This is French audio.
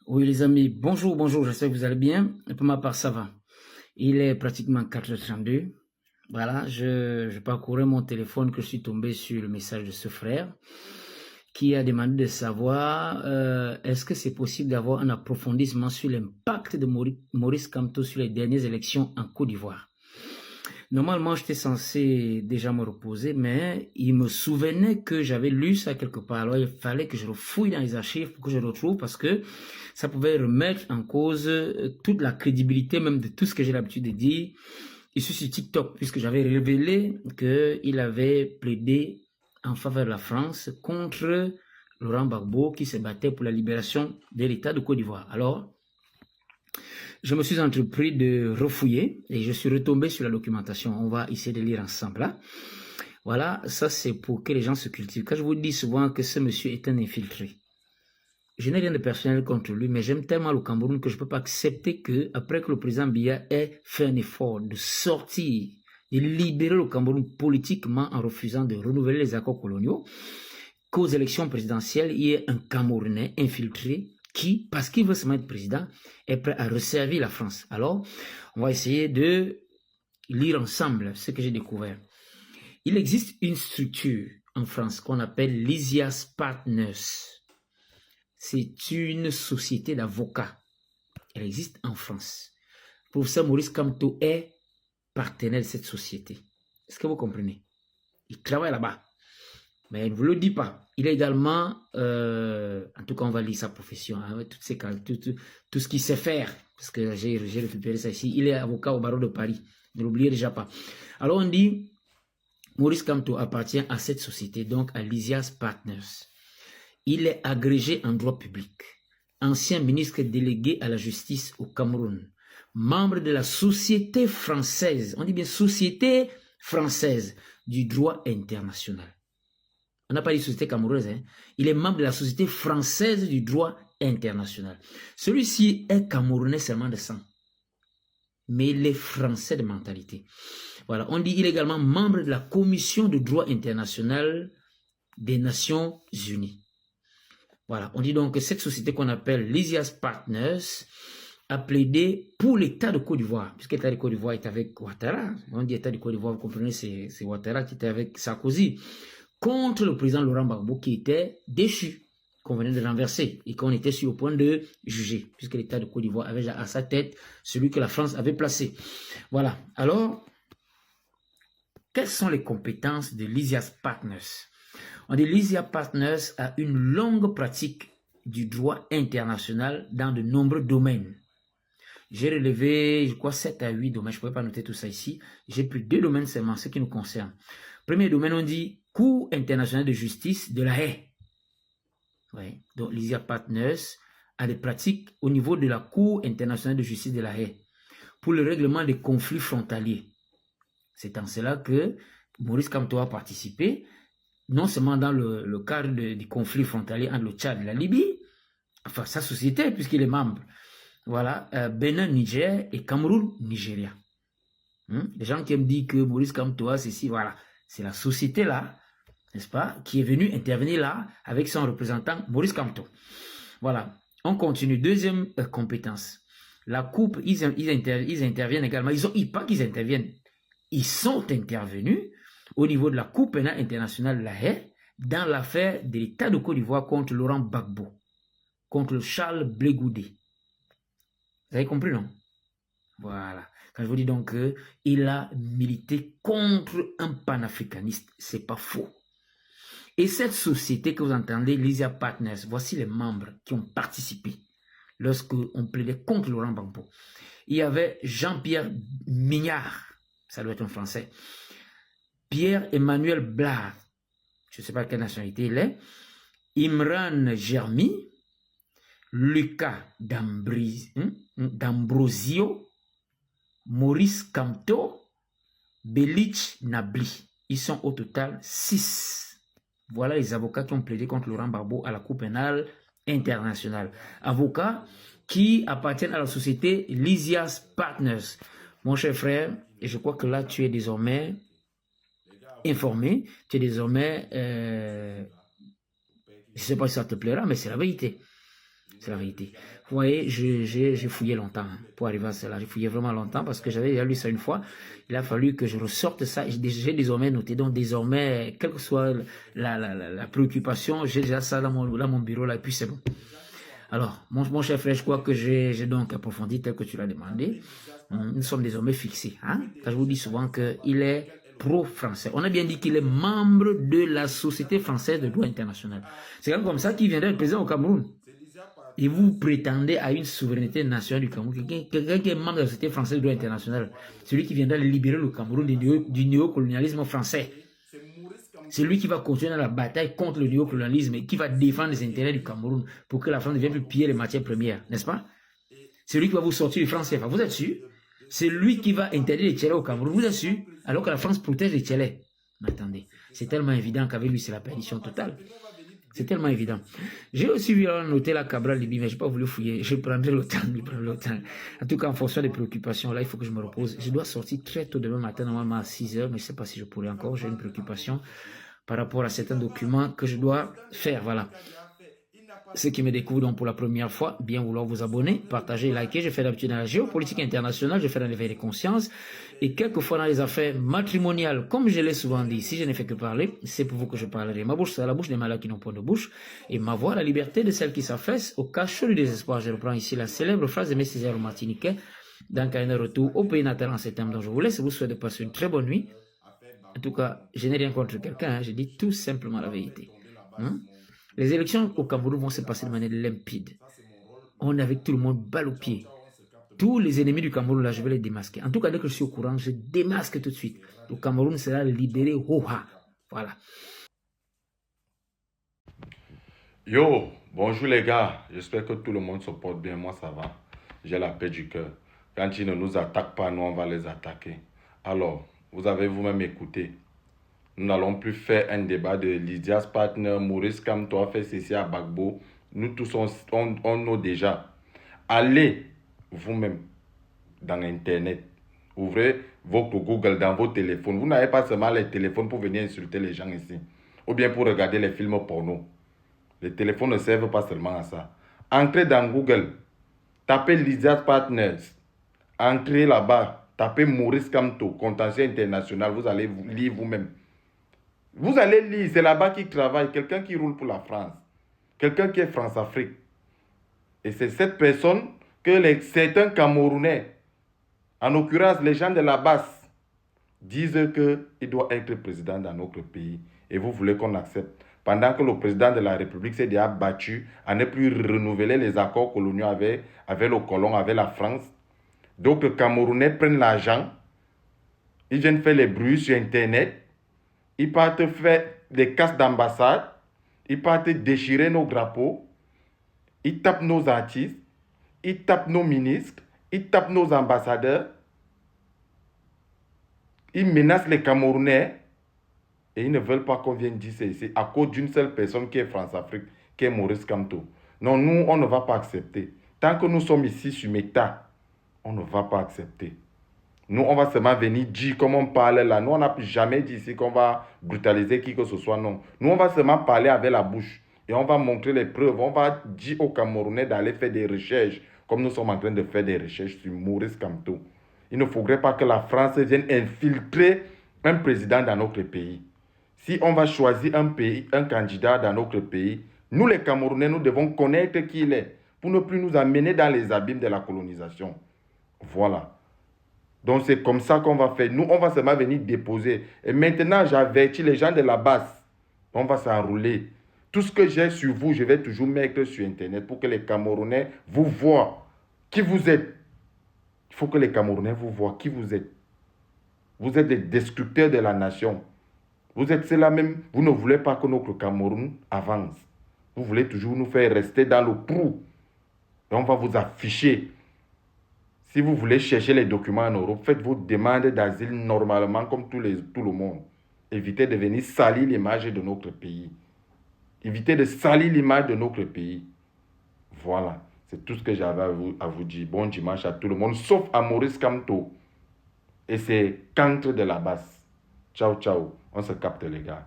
Oui, les amis, bonjour, bonjour, j'espère que vous allez bien. Et pour ma part, ça va. Il est pratiquement 4h32. Voilà, je parcourais mon téléphone que je suis tombé sur le message de ce frère qui a demandé de savoir est-ce que c'est possible d'avoir un approfondissement sur l'impact de Maurice Kamto sur les dernières élections en Côte d'Ivoire. Normalement, j'étais censé déjà me reposer, mais il me souvenait que j'avais lu ça quelque part. Alors, il fallait que je refouille dans les archives pour que je retrouve parce que ça pouvait remettre en cause toute la crédibilité même de tout ce que j'ai l'habitude de dire ici sur TikTok, puisque j'avais révélé qu'il avait plaidé en faveur de la France contre Laurent Gbagbo qui se battait pour la libération de l'État de Côte d'Ivoire. Alors, je me suis entrepris de refouiller et je suis retombé sur la documentation. On va essayer de lire ensemble là. Voilà, ça c'est pour que les gens se cultivent. Quand je vous dis souvent que ce monsieur est un infiltré, je n'ai rien de personnel contre lui, mais j'aime tellement le Cameroun que je ne peux pas accepter que, après que le président Biya ait fait un effort de sortir, de libérer le Cameroun politiquement en refusant de renouveler les accords coloniaux, qu'aux élections présidentielles, il y ait un Camerounais infiltré qui, parce qu'il veut se mettre président, est prêt à resservir la France. Alors, on va essayer de lire ensemble ce que j'ai découvert. Il existe une structure en France qu'on appelle Lysias Partners. C'est une société d'avocats. Elle existe en France. Le professeur Maurice Kamto est partenaire de cette société. Est-ce que vous comprenez? Il travaille là-bas. Mais il ne vous le dit pas. Il est également, en tout cas on va lire sa profession, hein, tout ce qu'il sait faire, parce que j'ai récupéré ça ici. Il est avocat au barreau de Paris. Ne l'oubliez déjà pas. Alors on dit, Maurice Kamto appartient à cette société, donc à Lysias Partners. Il est agrégé en droit public, ancien ministre délégué à la justice au Cameroun, membre de la Société française, on dit bien Société française du droit international. On n'a pas dit Société camerounaise, hein. Il est membre de la Société française du droit international. Celui-ci est camerounais seulement de sang, mais il est français de mentalité. Voilà, on dit qu'il est également membre de la Commission de droit international des Nations Unies. Voilà, on dit donc que cette société qu'on appelle Lysias Partners a plaidé pour l'État de Côte d'Ivoire, puisque l'État de Côte d'Ivoire est avec Ouattara. On dit État de Côte d'Ivoire, vous comprenez, c'est Ouattara qui était avec Sarkozy, contre le président Laurent Gbagbo qui était déchu, qu'on venait de renverser et qu'on était sur le point de juger, puisque l'État de Côte d'Ivoire avait à sa tête celui que la France avait placé. Voilà, alors, quelles sont les compétences de Lysias Partners? On dit Lysias Partners a une longue pratique du droit international dans de nombreux domaines. J'ai relevé, je crois, 7 à 8 domaines. Je ne pourrais pas noter tout ça ici. J'ai pris 2 domaines seulement, ce qui nous concerne. Premier domaine, on dit Cour internationale de justice de la Haye. Ouais. Donc, Lysias Partners a des pratiques au niveau de la Cour internationale de justice de la Haye pour le règlement des conflits frontaliers. C'est en cela que Maurice Kamto a participé, non seulement dans le cadre du conflit frontalier entre le Tchad et la Libye, enfin sa société, puisqu'il est membre, voilà, Bénin, Niger et Cameroun, Nigeria. Les gens qui aiment dire que Maurice Kamto a ceci, voilà, c'est la société là, n'est-ce pas, qui est venue intervenir là avec son représentant Maurice Kamto. Voilà, on continue. Deuxième compétence. La coupe, ils interviennent également, pas qu'ils interviennent, ils sont intervenus au niveau de la Cour pénale internationale de la Haye dans l'affaire de l'État de Côte d'Ivoire contre Laurent Gbagbo, contre Charles Blé Goudé. Vous avez compris, non? Voilà. Quand je vous dis donc qu'il a milité contre un panafricaniste, c'est pas faux. Et cette société que vous entendez, Lysias Partners, voici les membres qui ont participé lorsqu'on plaidait contre Laurent Gbagbo. Il y avait Jean-Pierre Mignard, ça doit être un Français, Pierre-Emmanuel Blard, je ne sais pas quelle nationalité il est, Imran Germi, Lucas D'Ambrosio, Maurice Kamto, Belich Nabli. Ils sont au total 6. Voilà les avocats qui ont plaidé contre Laurent Gbagbo à la Cour pénale internationale. Avocats qui appartiennent à la société Lysias Partners. Mon cher frère, et je crois que là tu es désormais informé, tu es désormais, je ne sais pas si ça te plaira, mais c'est la vérité. C'est la vérité. Vous voyez, j'ai fouillé longtemps hein, pour arriver à cela. J'ai fouillé vraiment longtemps parce que j'avais déjà lu ça une fois. Il a fallu que je ressorte ça. J'ai désormais noté. Donc désormais, quelle que soit la préoccupation, j'ai déjà ça dans mon bureau là et puis c'est bon. Alors, mon cher frère, je crois que j'ai donc approfondi tel que tu l'as demandé. Nous sommes désormais fixés. Hein? Je vous dis souvent qu'il est pro-français. On a bien dit qu'il est membre de la Société française de droit international. C'est comme ça qu'il viendrait être président au Cameroun. Et vous prétendez à une souveraineté nationale du Cameroun. Quelqu'un qui est membre de la Société française de droit international, celui qui viendra libérer le Cameroun du néocolonialisme français. C'est lui qui va continuer dans la bataille contre le néocolonialisme et qui va défendre les intérêts du Cameroun pour que la France ne vienne plus piller les matières premières, n'est-ce pas? C'est lui qui va vous sortir du franc CFA, vous êtes sûr? C'est lui qui va interdire les tchèlés au Cameroun, vous êtes sûr? Alors que la France protège les tchèlés. Mais attendez, c'est tellement évident qu'avec lui, c'est la perdition totale. C'est tellement évident. J'ai aussi vu noter la Cabral Libye, mais je n'ai pas voulu fouiller. Je prendrai le temps de prendre le temps. En tout cas, en fonction des préoccupations, là, il faut que je me repose. Je dois sortir très tôt demain matin, normalement à 6 h, mais je ne sais pas si je pourrai encore. J'ai une préoccupation par rapport à certains documents que je dois faire. Voilà. Ceux qui me découvrent donc pour la première fois, bien vouloir vous abonner, partager, liker. Je fais d'habitude dans la géopolitique internationale, je fais dans l'éveil des consciences. Et quelquefois dans les affaires matrimoniales, comme je l'ai souvent dit, si je n'ai fait que parler, c'est pour vous que je parlerai. Ma bouche, c'est la bouche des malades qui n'ont point de bouche. Et ma voix, la liberté de celles qui s'affaissent au cachot du désespoir. Je reprends ici la célèbre phrase de Césaire Martiniquais dans Carnet Retour au pays natal en septembre. Donc je vous laisse, vous souhaite de passer une très bonne nuit. En tout cas, je n'ai rien contre quelqu'un, hein, je dis tout simplement la vérité. Les élections au Cameroun vont se passer de manière limpide. On est avec tout le monde balle au pied. Tous les ennemis du Cameroun, là, je vais les démasquer. En tout cas, dès que je suis au courant, je démasque tout de suite. Le Cameroun sera libéré. Voilà. Yo, bonjour les gars. J'espère que tout le monde se porte bien. Moi, ça va. J'ai la paix du cœur. Quand ils ne nous attaquent pas, nous, on va les attaquer. Alors, vous avez vous-même écouté. Nous n'allons plus faire un débat de Lydia's partner, Maurice Kamto a fait ceci à Bagbo. Nous tous, on nous déjà. Allez vous-même dans Internet. Ouvrez votre Google dans vos téléphones. Vous n'avez pas seulement les téléphones pour venir insulter les gens ici. Ou bien pour regarder les films porno. Les téléphones ne servent pas seulement à ça. Entrez dans Google. Tapez Lydia's Partners. Entrez là-bas. Tapez Maurice Kamto, contentieux international. Vous allez lire vous-même. Vous allez lire, c'est là-bas qu'il travaille, quelqu'un qui roule pour la France, quelqu'un qui est France-Afrique. Et c'est cette personne que certains Camerounais, en l'occurrence les gens de la basse, disent qu'il doit être président dans notre pays. Et vous voulez qu'on accepte. Pendant que le président de la République s'est déjà battu à ne plus renouveler les accords coloniaux avec le colon, avec la France. D'autres Camerounais prennent l'argent, ils viennent faire les bruits sur Internet. Ils partent faire des casses d'ambassade. Ils partent déchirer nos drapeaux. Ils tapent nos artistes. Ils tapent nos ministres. Ils tapent nos ambassadeurs. Ils menacent les Camerounais. Et ils ne veulent pas qu'on vienne dire c'est à cause d'une seule personne qui est France-Afrique, qui est Maurice Kamto. Non, nous, on ne va pas accepter. Tant que nous sommes ici sur Meta, on ne va pas accepter. Nous, on va seulement venir dire comme on parle là. Nous, on n'a jamais dit ici qu'on va brutaliser qui que ce soit, non. Nous, on va seulement parler avec la bouche. Et on va montrer les preuves. On va dire aux Camerounais d'aller faire des recherches, comme nous sommes en train de faire des recherches sur Maurice Kamto. Il ne faudrait pas que la France vienne infiltrer un président dans notre pays. Si on va choisir un candidat dans notre pays, nous, les Camerounais, nous devons connaître qui il est pour ne plus nous amener dans les abîmes de la colonisation. Voilà. Donc, c'est comme ça qu'on va faire. Nous, on va seulement venir déposer. Et maintenant, j'avertis les gens de la base. On va s'enrouler. Tout ce que j'ai sur vous, je vais toujours mettre sur Internet pour que les Camerounais vous voient qui vous êtes. Il faut que les Camerounais vous voient qui vous êtes. Vous êtes des destructeurs de la nation. Vous êtes ceux-là même. Vous ne voulez pas que notre Cameroun avance. Vous voulez toujours nous faire rester dans le trou. Et on va vous afficher. Si vous voulez chercher les documents en Europe, faites vos demandes d'asile normalement comme tout le monde. Évitez de venir salir l'image de notre pays. Évitez de salir l'image de notre pays. Voilà, c'est tout ce que j'avais à vous dire. Bon dimanche à tout le monde, sauf à Maurice Kamto et ses cancres de la basse. Ciao, ciao. On se capte les gars.